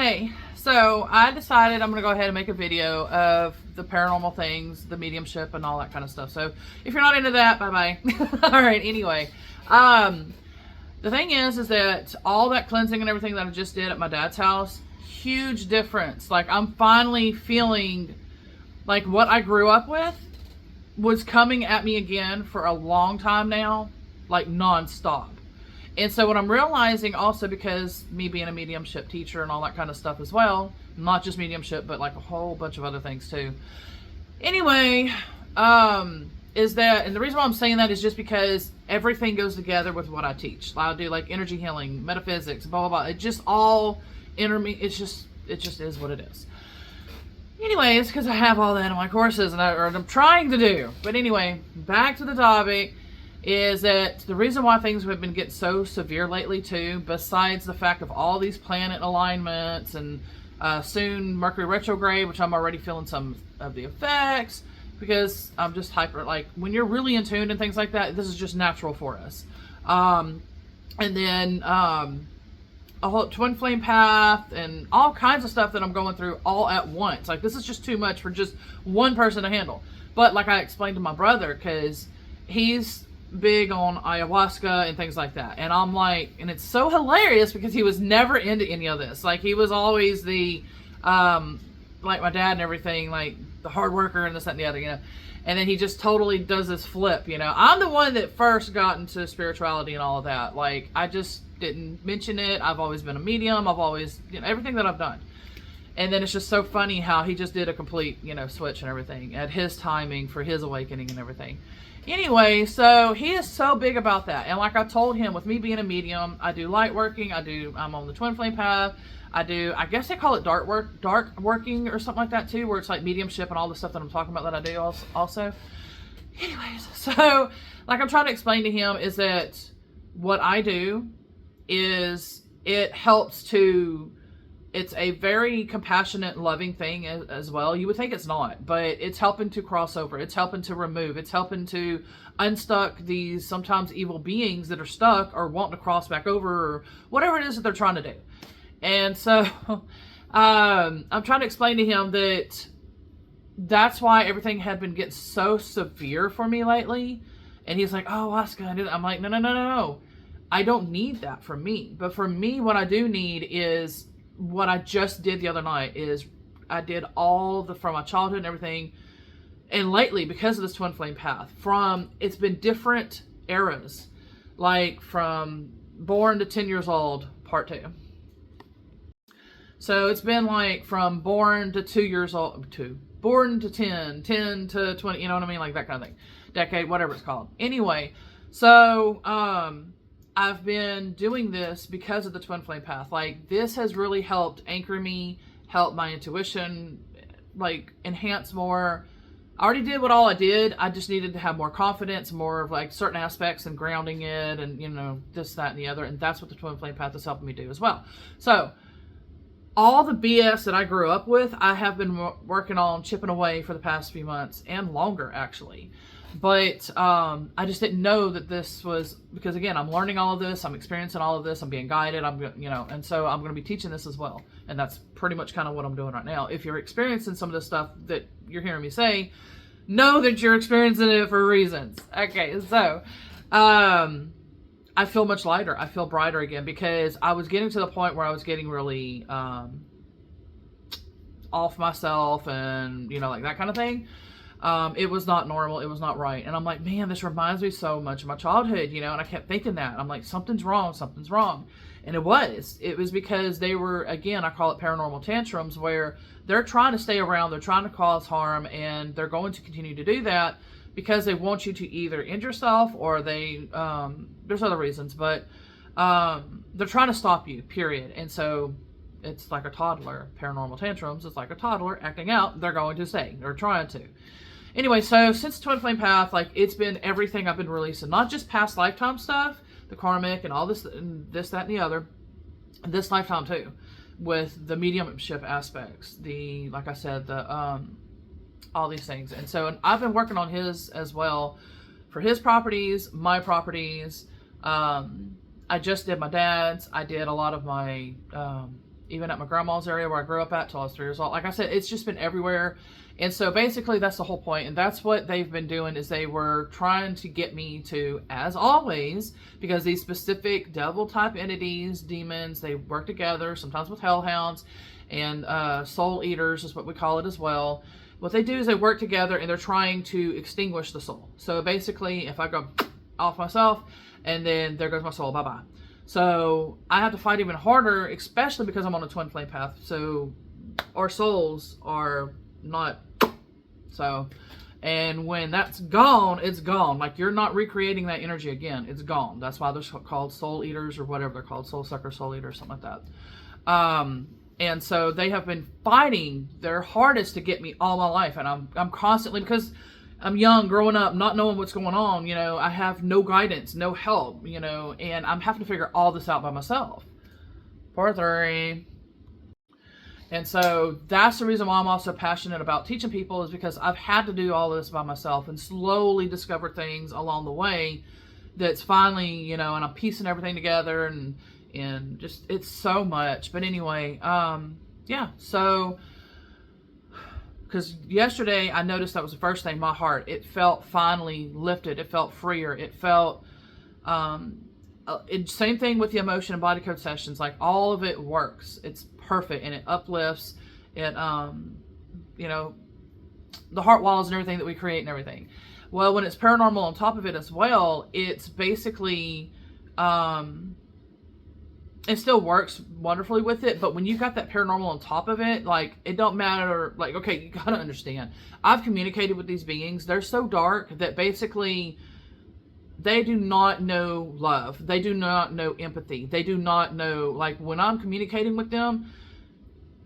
Hey, so I decided I'm going to go ahead and make a video of the paranormal things, the mediumship, and all that kind of stuff. So if you're not into that, bye-bye. All right, anyway. The thing is that all that cleansing and everything that I just did at my dad's house, huge difference. Like, I'm finally feeling like what I grew up with was coming at me again for a long time now, like nonstop. And so what I'm realizing also, because me being a mediumship teacher and all that kind of stuff as well, not just mediumship, but like a whole bunch of other things too. Anyway, is that, and the reason why I'm saying that is just because everything goes together with what I teach. I do like energy healing, metaphysics, blah, blah, blah. It just all it just is what it is. Anyways, because I have all that in my courses and I'm trying to do. But anyway, back to the topic. Is that the reason why things have been getting so severe lately too, besides the fact of all these planet alignments and soon Mercury retrograde, which I'm already feeling some of the effects, because I'm just hyper, like when you're really in tune and things like that, this is just natural for us. And then a whole twin flame path and all kinds of stuff that I'm going through all at once. Like, this is just too much for just one person to handle. But like I explained to my brother, because he's big on ayahuasca and things like that, and I'm like, and it's so hilarious because he was never into any of this. Like, he was always the like my dad and everything, like the hard worker and this, that, and the other, and then he just totally does this flip. I'm the one that first got into spirituality and all of that. Like, I just didn't mention it. I've always been a medium. I've always, everything that I've done. And then it's just so funny how he just did a complete, switch and everything at his timing for his awakening and everything. Anyway, so he is so big about that. And like I told him, with me being a medium, I do light working. I'm on the twin flame path. I guess they call it dark working or something like that too, where it's like mediumship and all the stuff that I'm talking about that I do also. Anyways, so like I'm trying to explain to him is that what I do is it helps to, it's a very compassionate, loving thing as well. You would think it's not, but it's helping to cross over. It's helping to remove. It's helping to unstuck these sometimes evil beings that are stuck or wanting to cross back over or whatever it is that they're trying to do. And so I'm trying to explain to him that that's why everything had been getting so severe for me lately. And he's like, oh, what's going to do that? I'm like, no. I don't need that for me. But for me, what I do need is what I just did the other night. Is I did all from my childhood and everything, and lately, because of this twin flame path, it's been different eras, like from born to 10 years old, part 2. So it's been like from born to 2 years old, born to 10 to 20, you know what I mean? Like that kind of thing. Decade, whatever it's called. Anyway, so I've been doing this because of the twin flame path. Like, this has really helped anchor me, help my intuition, like enhance more. I already did what all I did. I just needed to have more confidence, more of like certain aspects and grounding it and, this, that, and the other. And that's what the twin flame path is helping me do as well. So all the BS that I grew up with, I have been working on chipping away for the past few months and longer, actually. But I just didn't know that this was, because again, I'm learning all of this, I'm experiencing all of this, I'm being guided, and so I'm going to be teaching this as well. And that's pretty much kind of what I'm doing right now. If you're experiencing some of the stuff that you're hearing me say, know that you're experiencing it for reasons. Okay, so I feel much lighter. I feel brighter again, because I was getting to the point where I was getting really off myself and, like that kind of thing. It was not normal. It was not right. And I'm like, man, this reminds me so much of my childhood, and I kept thinking that. I'm like, something's wrong. And it was because they were, again, I call it paranormal tantrums, where they're trying to stay around, they're trying to cause harm, and they're going to continue to do that because they want you to either end yourself or there's other reasons, but, they're trying to stop you, period. And so it's like a toddler, paranormal tantrums. It's like a toddler acting out. They're going to say, they're trying to. Anyway, so since Twin Flame Path, like, it's been everything I've been releasing. Not just past lifetime stuff, the karmic and all this, and this, that, and the other. This lifetime too, with the mediumship aspects. Like I said, all these things. And so I've been working on his as well, for his properties, my properties. I just did my dad's. I did a lot of my even at my grandma's area where I grew up at till I was 3 years old. Like I said, it's just been everywhere. And so basically that's the whole point. And that's what they've been doing, is they were trying to get me to, as always, because these specific devil type entities, demons, they work together, sometimes with hellhounds and soul eaters is what we call it as well. What they do is they work together and they're trying to extinguish the soul. So basically, if I go off myself and then there goes my soul, bye-bye. So I have to fight even harder, especially because I'm on a twin flame path. So our souls are not, so, and when that's gone, it's gone. Like, you're not recreating that energy again. It's gone. That's why they're called soul eaters, or whatever they're called, soul sucker, soul eater, something like that. And so they have been fighting their hardest to get me all my life. And I'm constantly, because I'm young, growing up, not knowing what's going on, you know, I have no guidance, no help, you know, and I'm having to figure all this out by myself. Part 3. And so that's the reason why I'm also passionate about teaching people, is because I've had to do all this by myself and slowly discover things along the way that's finally, you know, and I'm piecing everything together and just, it's so much. But anyway, yeah, so, because yesterday I noticed that was the first thing, my heart, it felt finally lifted. It felt freer. It felt, same thing with the emotion and body code sessions. Like, all of it works. It's perfect, and it uplifts it. You know, the heart walls and everything that we create and everything. Well, when it's paranormal on top of it as well, it's basically, it still works wonderfully with it, but when you got that paranormal on top of it, like, it don't matter. Like, okay, you gotta understand, I've communicated with these beings. They're so dark that basically they do not know love. They do not know empathy. They do not know, like, when I'm communicating with them,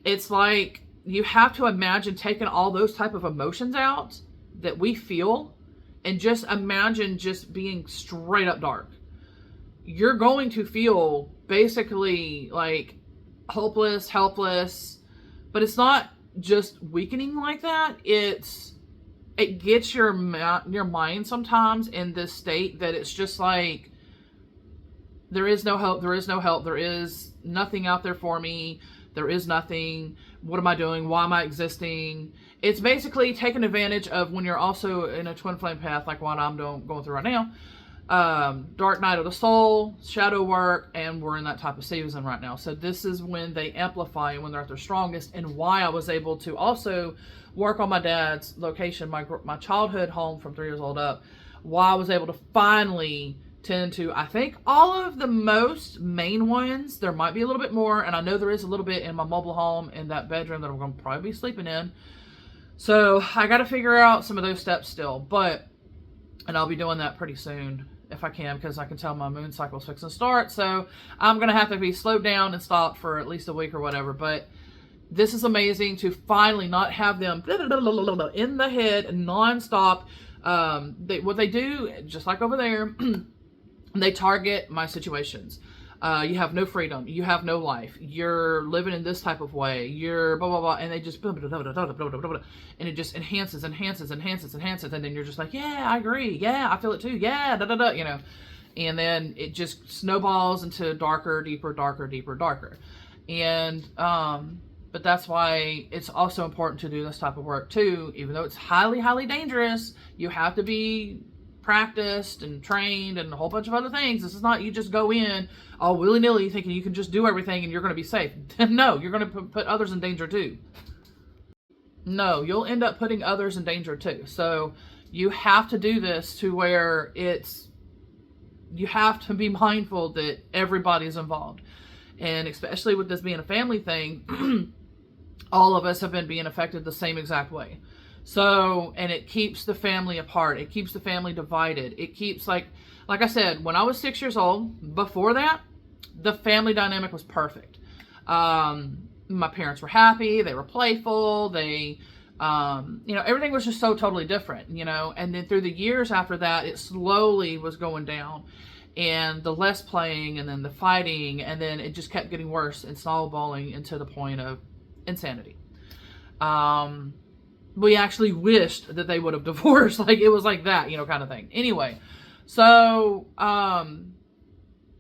it's like, you have to imagine taking all those type of emotions out that we feel, and just imagine just being straight up dark. You're going to feel basically like hopeless, helpless, but it's not just weakening like that. It gets your mind sometimes in this state that it's just like, there is no hope, there is no help, there is nothing out there for me, there is nothing, what am I doing, why am I existing? It's basically taking advantage of when you're also in a twin flame path, like what I'm going through right now. Dark night of the soul, shadow work, and we're in that type of season right now. So this is when they amplify and when they're at their strongest, and why I was able to also work on my dad's location, my childhood home from 3 years old up, why I was able to finally tend to, I think, all of the most main ones. There might be a little bit more, and I know there is a little bit in my mobile home, in that bedroom that I'm going to probably be sleeping in. So I got to figure out some of those steps still, and I'll be doing that pretty soon if I can, because I can tell my moon cycle is fixing to start. So I'm going to have to be slowed down and stopped for at least a week or whatever. But this is amazing to finally not have them in the head nonstop. What they do, just like over there, they target my situations. You have no freedom. You have no life. You're living in this type of way. You're blah, blah, blah. And they just, and it just enhances. And then you're just like, yeah, I agree. Yeah, I feel it too. Yeah, you know. And then it just snowballs into darker, deeper. And, but that's why it's also important to do this type of work too. Even though it's highly, highly dangerous, you have to be practiced and trained and a whole bunch of other things. This is not, you just go in all willy-nilly thinking you can just do everything and you're going to be safe. No, you're going to put others in danger too. No, you'll end up putting others in danger too. So you have to do this to where you have to be mindful that everybody's involved. And especially with this being a family thing, all of us have been being affected the same exact way. So, and it keeps the family apart. It keeps the family divided. It keeps, like I said, when I was 6 years old, before that, the family dynamic was perfect. My parents were happy. They were playful. They, everything was just so totally different, and then through the years after that, it slowly was going down, and the less playing, and then the fighting, and then it just kept getting worse and snowballing into the point of insanity. We actually wished that they would have divorced. Like, it was like that, kind of thing. Anyway, so,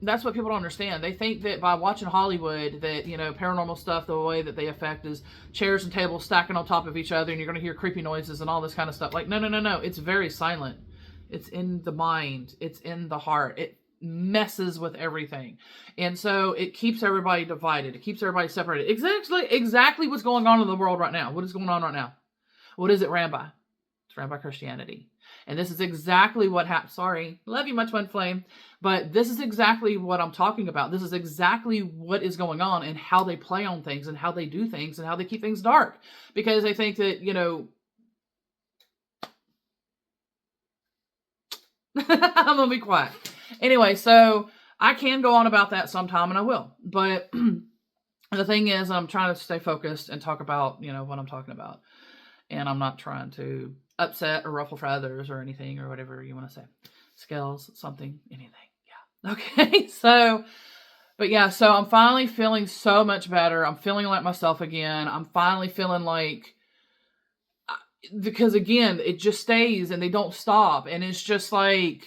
that's what people don't understand. They think that by watching Hollywood that, you know, paranormal stuff, the way that they affect is chairs and tables stacking on top of each other and you're going to hear creepy noises and all this kind of stuff. Like, no. It's very silent. It's in the mind. It's in the heart. It messes with everything. And so it keeps everybody divided. It keeps everybody separated. Exactly what's going on in the world right now. What is going on right now? What is it ran by? It's ran by Christianity. And this is exactly what happened. Sorry, love you, my twin flame. But this is exactly what I'm talking about. This is exactly what is going on and how they play on things and how they do things and how they keep things dark. Because they think that, you know, I'm going to be quiet. Anyway, so I can go on about that sometime and I will. But the thing is, I'm trying to stay focused and talk about, you know, what I'm talking about. And I'm not trying to upset or ruffle feathers or anything or whatever you want to say. Scales, something, anything. Yeah. Okay. So I'm finally feeling so much better. I'm feeling like myself again. I'm finally feeling like, because again, it just stays and they don't stop. And it's just like,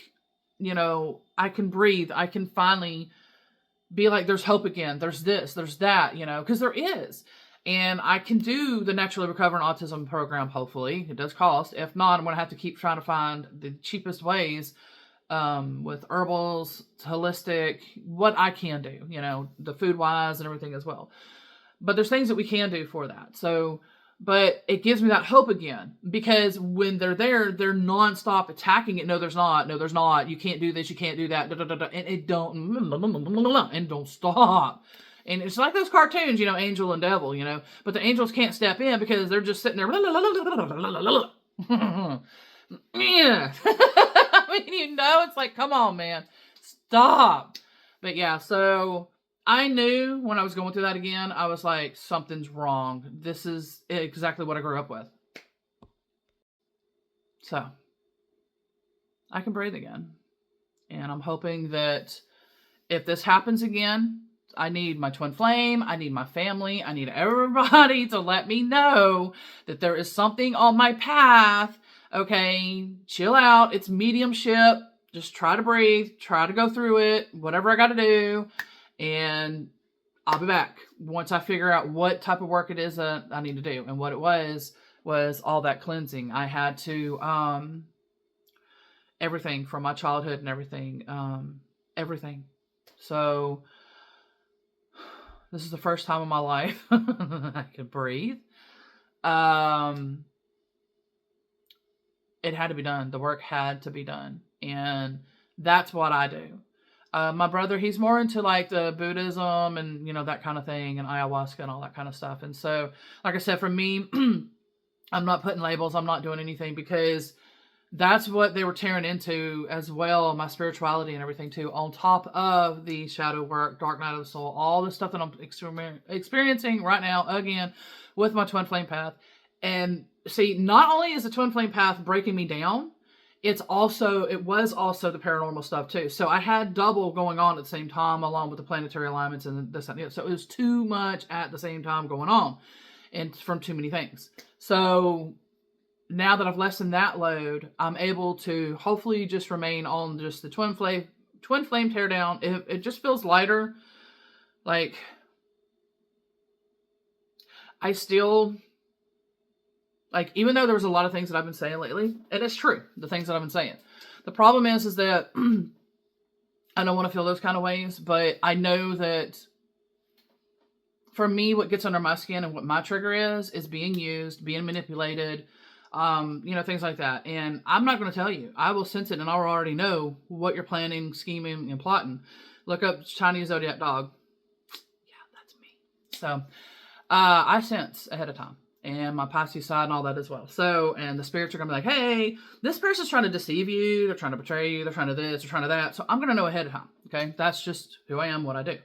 you know, I can breathe. I can finally be like, there's hope again. There's this, there's that, you know, because there is. And I can do the Naturally Recovering Autism program, hopefully. It does cost. If not, I'm going to have to keep trying to find the cheapest ways with herbals, holistic, what I can do, you know, the food-wise and everything as well. But there's things that we can do for that. So, but it gives me that hope again. Because when they're there, they're nonstop attacking it. No, there's not. No, there's not. You can't do this. You can't do that. And it don't stop. And it's like those cartoons, you know, angel and devil, you know. But the angels can't step in because they're just sitting there. Yeah. I mean, you know, it's like, come on, man. Stop. But yeah, so I knew when I was going through that again, I was like, something's wrong. This is exactly what I grew up with. So I can breathe again. And I'm hoping that if this happens again, I need my twin flame. I need my family. I need everybody to let me know that there is something on my path. Okay, chill out. It's mediumship. Just try to breathe. Try to go through it. Whatever I got to do. And I'll be back once I figure out what type of work it is that I need to do. And what it was all that cleansing. I had to, everything from my childhood and everything. Everything. So this is the first time in my life I could breathe. It had to be done. The work had to be done. And that's what I do. My brother, he's more into like the Buddhism and, you know, that kind of thing and ayahuasca and all that kind of stuff. And so, like I said, for me, I'm not putting labels. I'm not doing anything because that's what they were tearing into as well, my spirituality and everything too, on top of the shadow work, dark night of the soul, all the stuff that I'm experiencing right now, again, with my twin flame path. And see, not only is the twin flame path breaking me down, it was also the paranormal stuff too. So I had double going on at the same time, along with the planetary alignments and this and the other. So it was too much at the same time going on, and from too many things. So now that I've lessened that load, I'm able to hopefully just remain on just the twin flame teardown. It just feels lighter. Like I still, like, even though there's a lot of things that I've been saying lately, and it's true, the things that I've been saying. The problem is that I don't want to feel those kind of ways, but I know that for me, what gets under my skin and what my trigger is being used, being manipulated, you know, things like that. And I'm not going to tell you. I will sense it and I'll already know what you're planning, scheming, and plotting. Look up Chinese Zodiac Dog. Yeah, that's me. So, I sense ahead of time. And my Pisces side and all that as well. So, and the spirits are going to be like, hey, this person's trying to deceive you. They're trying to betray you. They're trying to this. They're trying to that. So I'm going to know ahead of time. Okay. That's just who I am, what I do.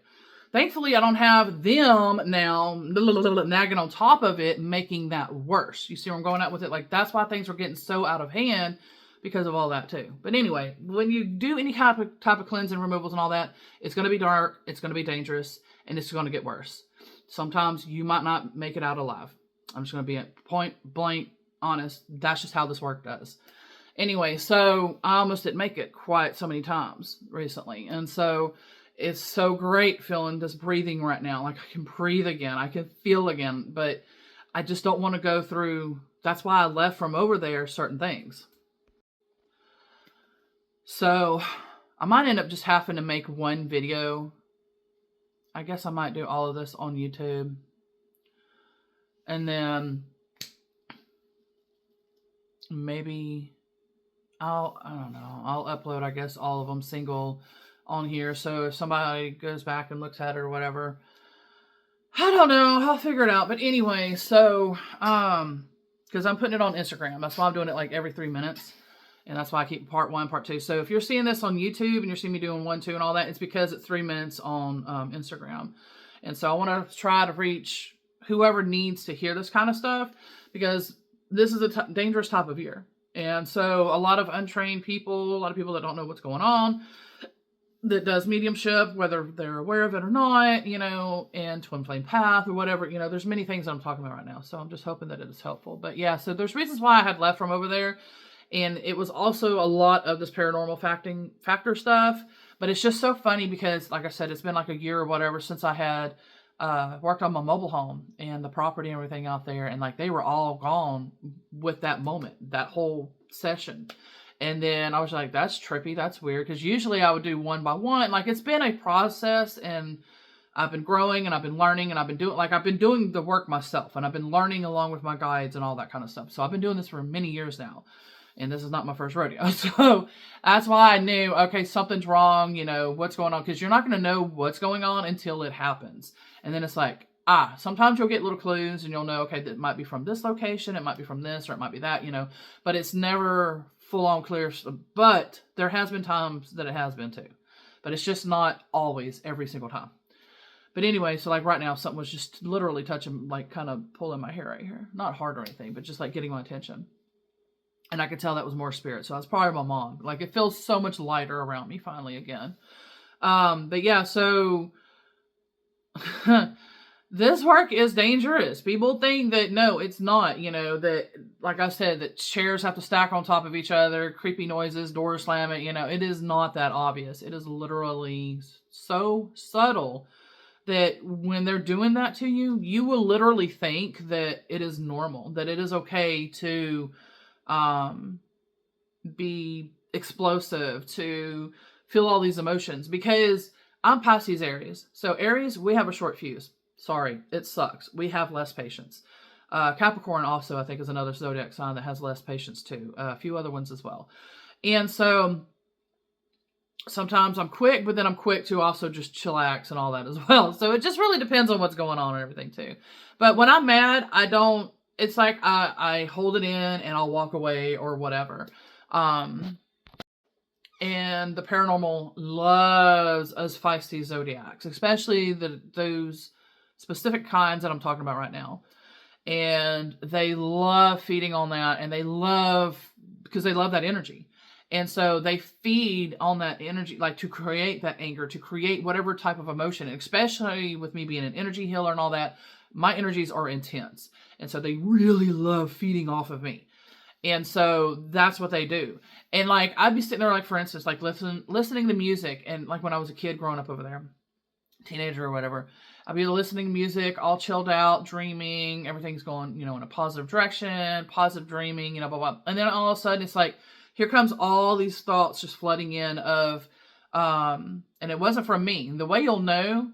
Thankfully, I don't have them now nagging on top of it, making that worse. You see where I'm going at with it? Like, that's why things are getting so out of hand because of all that too. But anyway, when you do any type of cleansing, removals and all that, it's going to be dark. It's going to be dangerous. And it's going to get worse. Sometimes you might not make it out alive. I'm just going to be point blank honest. That's just how this work does. Anyway, so I almost didn't make it quite so many times recently. And so It's so great feeling this breathing right now. Like I can breathe again. I can feel again, but I just don't want to go through. That's why I left from over there certain things. So I might end up just having to make one video. I guess I might do all of this on YouTube. And then maybe I don't know. I'll upload, I guess, all of them single on here. So if somebody goes back and looks at it or whatever, I don't know. I'll figure it out. But anyway, so, because I'm putting it on Instagram. That's why I'm doing it like every 3 minutes. And that's why I keep part 1, part 2. So if you're seeing this on YouTube and you're seeing me doing 1, 2 and all that, it's because it's 3 minutes on Instagram. And so I want to try to reach whoever needs to hear this kind of stuff, because this is a dangerous type of year. And so a lot of untrained people, a lot of people that don't know what's going on, that does mediumship, whether they're aware of it or not, you know, and twin flame path or whatever, you know, there's many things that I'm talking about right now. So I'm just hoping that it is helpful. But yeah, so there's reasons why I had left from over there. And it was also a lot of this paranormal factor stuff. But it's just so funny because, like I said, it's been like a year or whatever since I had worked on my mobile home and the property and everything out there. And like they were all gone with that moment, that whole session. And then I was like, that's trippy. That's weird. Because usually I would do one by one. Like it's been a process, and I've been growing and I've been learning and I've been doing the work myself, and I've been learning along with my guides and all that kind of stuff. So I've been doing this for many years now. And this is not my first rodeo. So that's why I knew, okay, something's wrong, you know, what's going on. Because you're not going to know what's going on until it happens. And then it's like, sometimes you'll get little clues and you'll know, okay, that might be from this location, it might be from this, or it might be that, you know. But it's never full on clear. But there has been times that it has been too. But it's just not always every single time. But anyway, so like right now, something was just literally touching, like kind of pulling my hair right here. Not hard or anything, but just like getting my attention. And I could tell that was more spirit. So that's probably my mom. Like it feels so much lighter around me finally again. But yeah, so this work is dangerous. People think that no, it's not, you know, that, like I said, that chairs have to stack on top of each other, creepy noises, doors slamming, you know, it is not that obvious. It is literally so subtle that when they're doing that to you, you will literally think that it is normal, that it is okay to be explosive, to feel all these emotions, because I'm Pisces Aries. So Aries, we have a short fuse. Sorry, it sucks. We have less patience. Capricorn also, I think, is another zodiac sign that has less patience too. A few other ones as well. And so sometimes I'm quick, but then I'm quick to also just chillax and all that as well. So it just really depends on what's going on and everything too. But when I'm mad, it's like I hold it in and I'll walk away or whatever. And the paranormal loves us feisty zodiacs, especially those specific kinds that I'm talking about right now. And they love feeding on that, and because they love that energy. And so they feed on that energy, like to create that anger, to create whatever type of emotion, and especially with me being an energy healer and all that, my energies are intense. And so they really love feeding off of me. And so that's what they do. And like, I'd be sitting there, like, for instance, like listening to music. And like when I was a kid growing up over there, teenager or whatever, I'd be listening to music, all chilled out, dreaming, everything's going, you know, in a positive direction, positive dreaming, you know, blah, blah. And then all of a sudden it's like, here comes all these thoughts just flooding in of, and it wasn't from me. The way you'll know,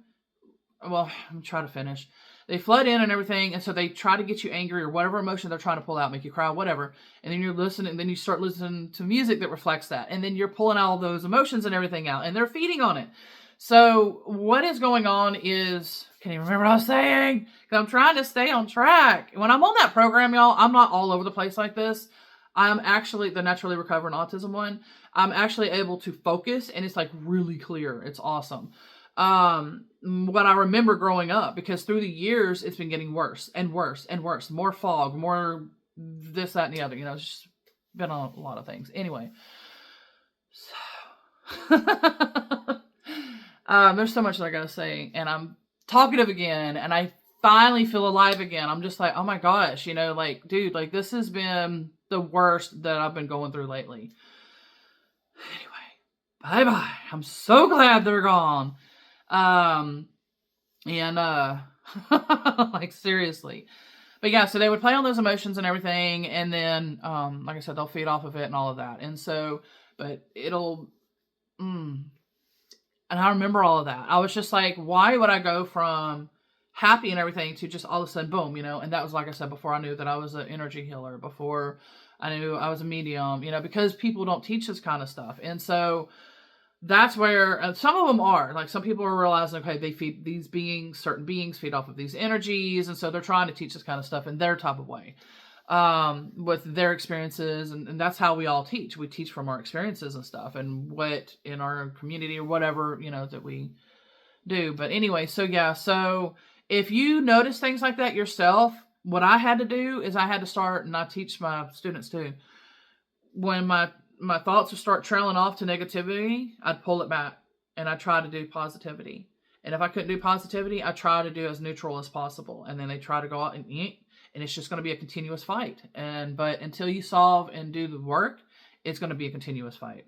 well, I'm trying to finish. They flood in and everything, and so they try to get you angry or whatever emotion they're trying to pull out, make you cry, whatever. And then you're listening, and then you start listening to music that reflects that. And then you're pulling all those emotions and everything out, and they're feeding on it. So what is going on is, can't even remember what I was saying, because I'm trying to stay on track. When I'm on that program, y'all, I'm not all over the place like this. I'm actually, the Naturally Recovering Autism one, I'm actually able to focus, and it's like really clear. It's awesome. What I remember growing up, because through the years, it's been getting worse and worse and worse. More fog, more this, that, and the other. You know, it's just been on a lot of things. Anyway. So, there's so much that I gotta say, and I'm talkative again, and I finally feel alive again. I'm just like, oh my gosh, you know, like, dude, like, this has been the worst that I've been going through lately. Anyway, bye-bye. I'm so glad they're gone. And like seriously. But yeah, so they would play on those emotions and everything, and then like I said, they'll feed off of it and all of that. And so, but it'll and I remember all of that. I was just like, why would I go from happy and everything to just all of a sudden, boom, and that was, like I said, before I knew that I was an energy healer, before I knew I was a medium, because people don't teach this kind of stuff. And so that's where some of them are. Like, some people are realizing, okay, they feed these beings, certain beings feed off of these energies. And so they're trying to teach this kind of stuff in their type of way. With their experiences, and that's how we all teach. We teach from our experiences and stuff, and what in our community or whatever, that we do. But anyway, so yeah, so if you notice things like that yourself, what I had to do is I had to start, and I teach my students too, when my thoughts would start trailing off to negativity, I'd pull it back and I try to do positivity. And if I couldn't do positivity, I try to do as neutral as possible. And then they try to go out and eat. And it's just going to be a continuous fight. But until you solve and do the work, it's going to be a continuous fight.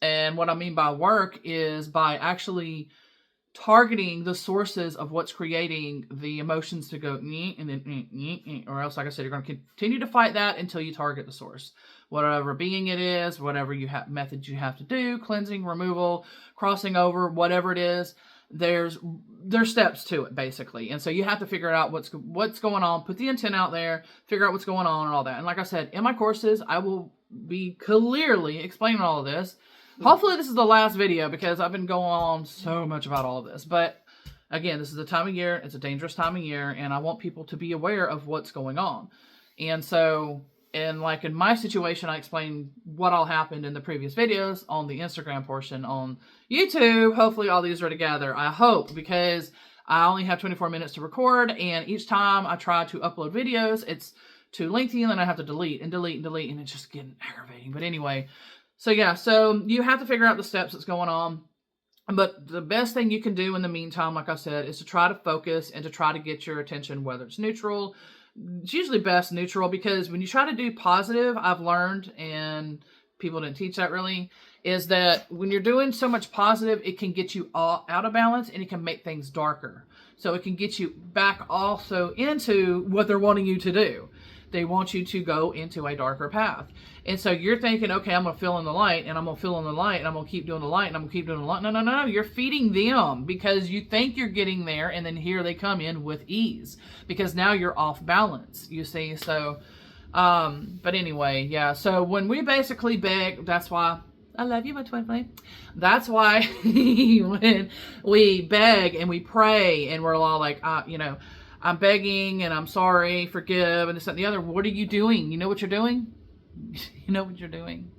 And what I mean by work is by actually targeting the sources of what's creating the emotions to go and then or else, like I said, you're going to continue to fight that until you target the source. Whatever being it is, whatever methods you have to do, cleansing, removal, crossing over, whatever it is. There's steps to it, basically. And so you have to figure out what's going on, put the intent out there, figure out what's going on and all that. And like I said, in my courses, I will be clearly explaining all of this. Hopefully this is the last video, because I've been going on so much about all of this. But again, this is the time of year. It's a dangerous time of year, and I want people to be aware of what's going on. And so, and like in my situation, I explained what all happened in the previous videos on the Instagram portion. On YouTube, hopefully all these are together. I hope, because I only have 24 minutes to record, and each time I try to upload videos, it's too lengthy, and then I have to delete, and it's just getting aggravating. But anyway, so yeah, so you have to figure out the steps that's going on. But the best thing you can do in the meantime, like I said, is to try to focus and to try to get your attention, whether it's neutral. It's usually best neutral, because when you try to do positive, I've learned, and people didn't teach that really, is that when you're doing so much positive, it can get you all out of balance, and it can make things darker. So it can get you back also into what they're wanting you to do. They want you to go into a darker path. And so you're thinking, okay, I'm going to fill in the light, and I'm going to fill in the light, and I'm going to keep doing the light, and I'm going to keep doing the light. No. You're feeding them, because you think you're getting there, and then here they come in with ease, because now you're off balance, you see. So, but anyway, yeah. So when we basically beg, that's why I love you, my twin flame. That's why when we beg and we pray, and we're all like, I'm begging, and I'm sorry, forgive, and this, that, and the other. What are you doing? You know what you're doing? You know what you're doing?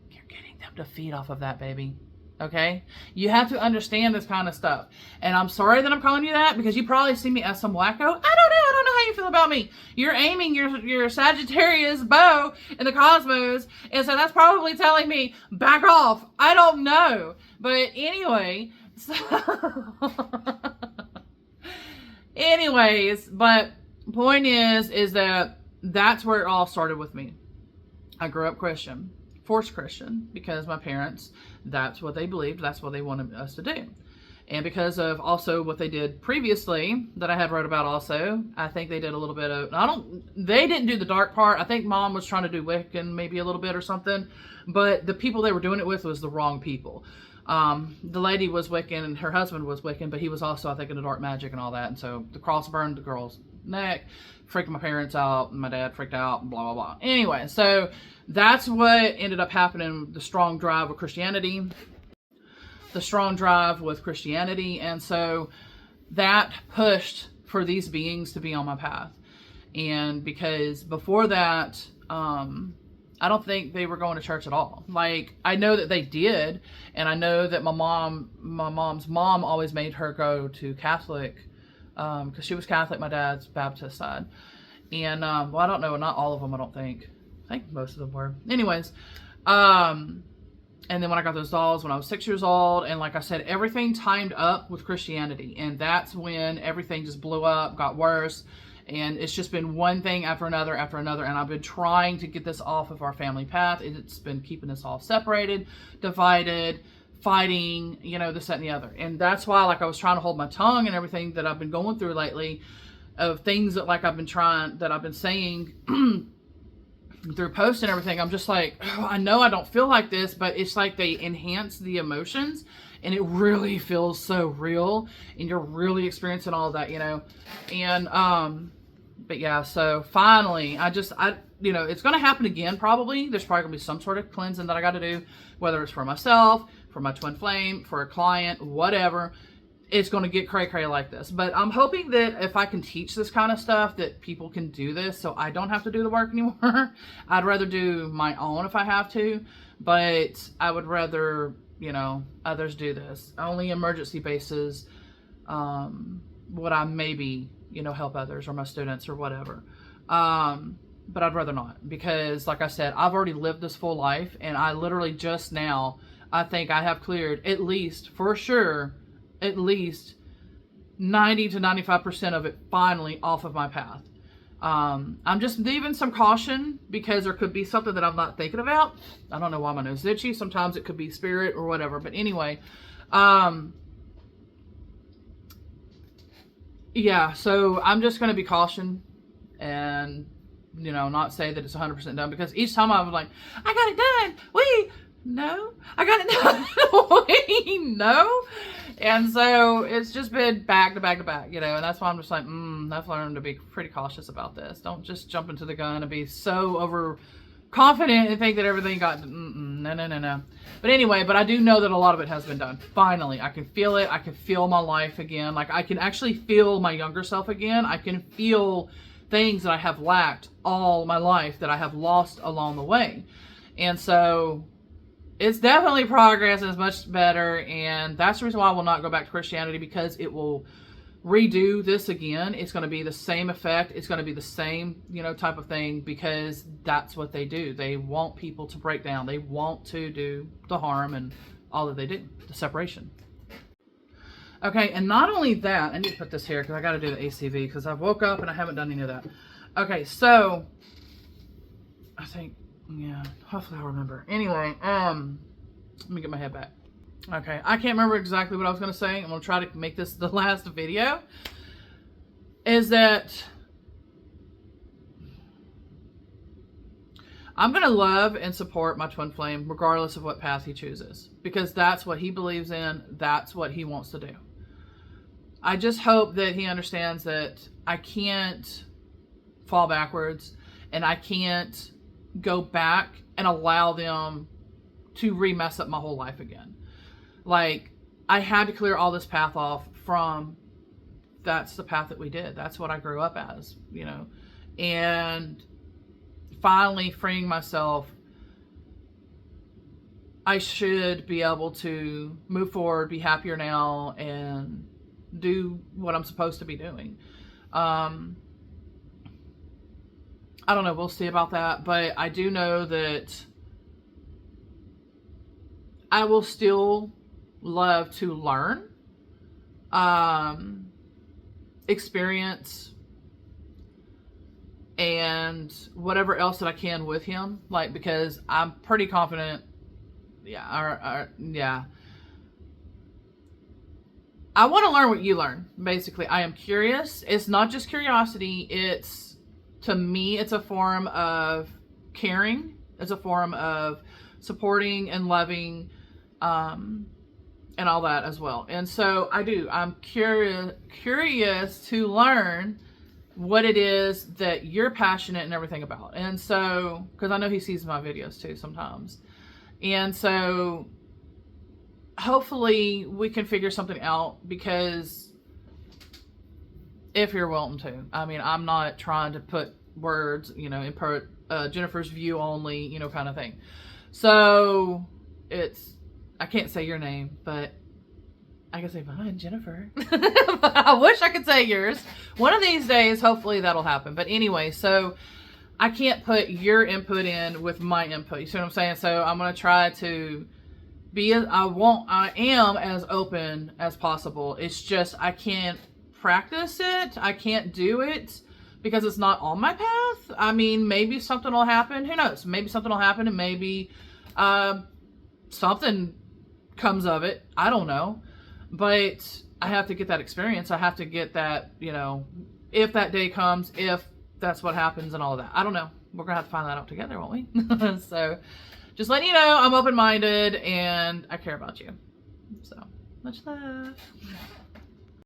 You're getting them to feed off of that, baby. Okay? You have to understand this kind of stuff. And I'm sorry that I'm calling you that, because you probably see me as some wacko. I don't know how you feel about me. You're aiming your Sagittarius bow in the cosmos, and so that's probably telling me, back off. I don't know. But anyway, so anyways, but point is that that's where it all started with me. I grew up Christian, forced Christian, because my parents, that's what they believed, that's what they wanted us to do. And because of also what they did previously, that I had wrote about also, I think they did a little bit of, they didn't do the dark part. I think Mom was trying to do Wiccan maybe a little bit or something, but the people they were doing it with was the wrong people. The lady was Wiccan, and her husband was Wiccan, but he was also, I think, into dark magic and all that. And so the cross burned the girl's neck, freaked my parents out, and my dad freaked out, blah, blah, blah. Anyway, so that's what ended up happening, the strong drive with Christianity. And so that pushed for these beings to be on my path. And because before that, I don't think they were going to church at all. Like, I know that they did, and I know that my mom's mom always made her go to Catholic, because she was Catholic, my dad's Baptist side. And, well, I don't know, not all of them, I don't think. I think most of them were. Anyways, and then when I got those dolls when I was 6 years old, and like I said, everything timed up with Christianity, and that's when everything just blew up, got worse. And it's just been one thing after another, and I've been trying to get this off of our family path. It's been keeping us all separated, divided, fighting, you know, this, that, and the other. And that's why, like, I was trying to hold my tongue and everything that I've been going through lately, of things that, like, I've been saying through posts and everything. I'm just like, oh, I know I don't feel like this, but it's like they enhance the emotions, and it really feels so real, and you're really experiencing all of that, you know. And but yeah, so finally, I you know, it's going to happen again probably. There's probably going to be some sort of cleansing that I got to do, whether it's for myself, for my twin flame, for a client, whatever. It's going to get cray-cray like this. But I'm hoping that if I can teach this kind of stuff, that people can do this so I don't have to do the work anymore. I'd rather do my own if I have to, but I would rather, you know, others do this. Only emergency basis would I maybe, you know, help others or my students or whatever. But I'd rather not, because like I said, I've already lived this full life, and I literally just now, I think I have cleared at least, for sure, at least 90 to 95% of it finally off of my path. I'm just leaving some caution because there could be something that I'm not thinking about. I don't know why my nose is itchy. Sometimes it could be spirit or whatever. But anyway, yeah, so I'm just going to be caution and, you know, not say that it's 100% done, because each time I was like, I got it done. No, I got it done. No. And so it's just been back to back to back, you know, and that's why I'm just like, I've learned to be pretty cautious about this. Don't just jump into the gun and be so overconfident and think that everything got, no. But anyway, but I do know that a lot of it has been done. Finally, I can feel it. I can feel my life again. Like, I can actually feel my younger self again. I can feel things that I have lacked all my life, that I have lost along the way. And so it's definitely progress, and it's much better. And that's the reason why I will not go back to Christianity, because it will redo this again. It's going to be the same effect. It's going to be the same, you know, type of thing, because that's what they do. They want people to break down. They want to do the harm and all that they do, the separation. Okay, and not only that, I need to put this here because I got to do the ACV, because I woke up and I haven't done any of that. Okay, so I think, yeah, hopefully I'll remember. Anyway, let me get my head back. Okay, I can't remember exactly what I was going to say. I'm going to try to make this the last video. Is that I'm going to love and support my twin flame regardless of what path he chooses, because that's what he believes in. That's what he wants to do. I just hope that he understands that I can't fall backwards, and I can't go back and allow them to re-mess up my whole life again. Like, I had to clear all this path off from, that's the path that we did. That's what I grew up as, you know. And finally freeing myself, I should be able to move forward, be happier now, and do what I'm supposed to be doing. I don't know. We'll see about that. But I do know that I will still love to learn, experience, and whatever else that I can with him. Like, because I'm pretty confident. Yeah. Yeah. I want to learn what you learn. Basically, I am curious. It's not just curiosity. It's, to me, it's a form of caring. It's a form of supporting and loving, and all that as well. And so I'm curious to learn what it is that you're passionate and everything about. And so, because I know he sees my videos too sometimes. And so hopefully we can figure something out, because if you're willing to, I mean, I'm not trying to put words, you know, in Jennifer's view only, you know, kind of thing. So I can't say your name, but I can say mine, Jennifer. I wish I could say yours. One of these days, hopefully that'll happen. But anyway, so I can't put your input in with my input. You see what I'm saying? So I'm going to try to be, I am as open as possible. It's just, I can't practice it. I can't do it because it's not on my path. I mean, maybe something will happen. Who knows? Maybe something will happen, and maybe something comes of it. I don't know. But I have to get that experience. I have to get that, you know, if that day comes, if that's what happens and all of that. I don't know. We're going to have to find that out together, won't we? So just letting you know, I'm open-minded and I care about you. So much love.